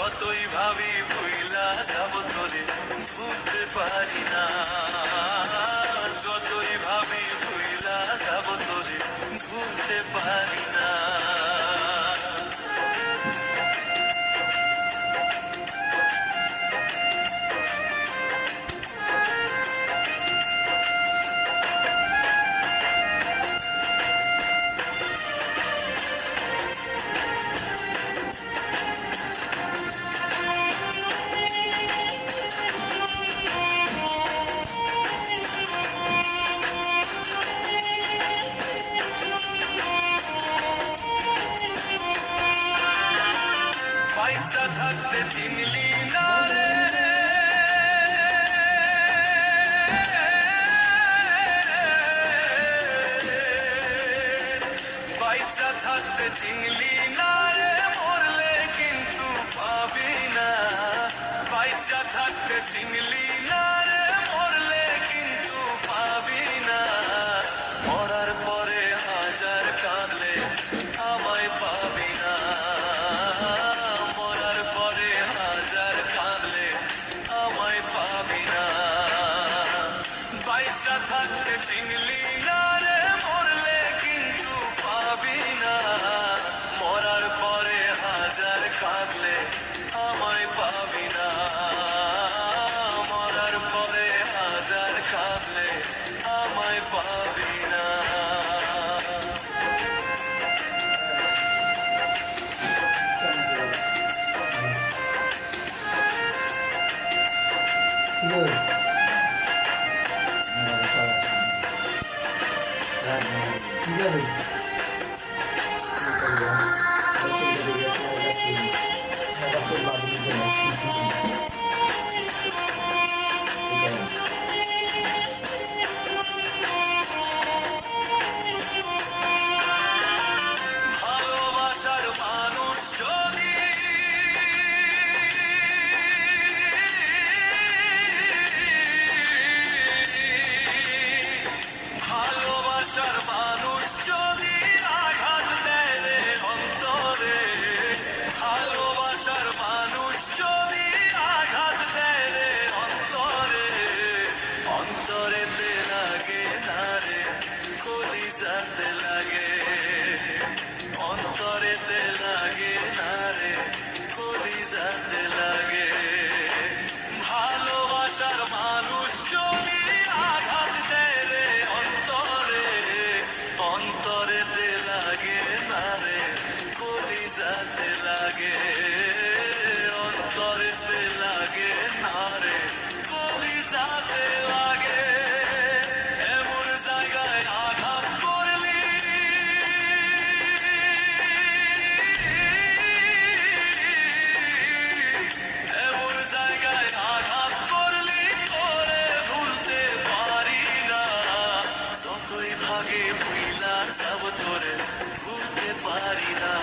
যতই ভাবি ভুইলা যাব তোরে ভুলতে পারি না, যতই ভাবি ভুইলা যাব তোরে ভুলতে পারি না। বাইচা থাকতে চিনলি না রে, বাইচা থাকতে চিনলি না রে, মরলে কিন্তু পাবি না। বাইচা থাকতে চিনলি না রে, মরলে কিন্তু পাবি না। মরার পরে হাজার কাঁদলে আমায় পাবি না, মরার পরে হাজার কাঁদলে আমায় পাবি না। বাইচা থাকতে চিনলি না রে, মরলে কিন্তু পাবি না। মরার পরে হাজার কাঁদলে আমায় পাবি না, মরার পরে হাজার কাঁদলে আমায় পাবি না। ভালোবাসার মানুষ যদি ভালোবাসার মানুষ যদি আঘাত দেয় রে অন্তরে, ভালোবাসার মানুষ যদি আঘাত দেয় রে অন্তরে, অন্তরেতে লাগে না রে কলিজাতে লাগে, অন্তরেতে লাগে না রে কলিজাতে লাগে। ভালোবাসার মানুষ যদি আঘাত দেয় রে অন্তরে, অন্তরেতে লাগে না রে কলিজাতে লাগে, অন্তরেতে লাগে না রে কলিজাতে লাগে। এমন জায়গায় আঘাত করলি, এমন জায়গায় আঘাত করলি তোরে ভুলতে পারি না। যতই ভাগে ভুইলা যাব তোরে ভুলতে পারি না।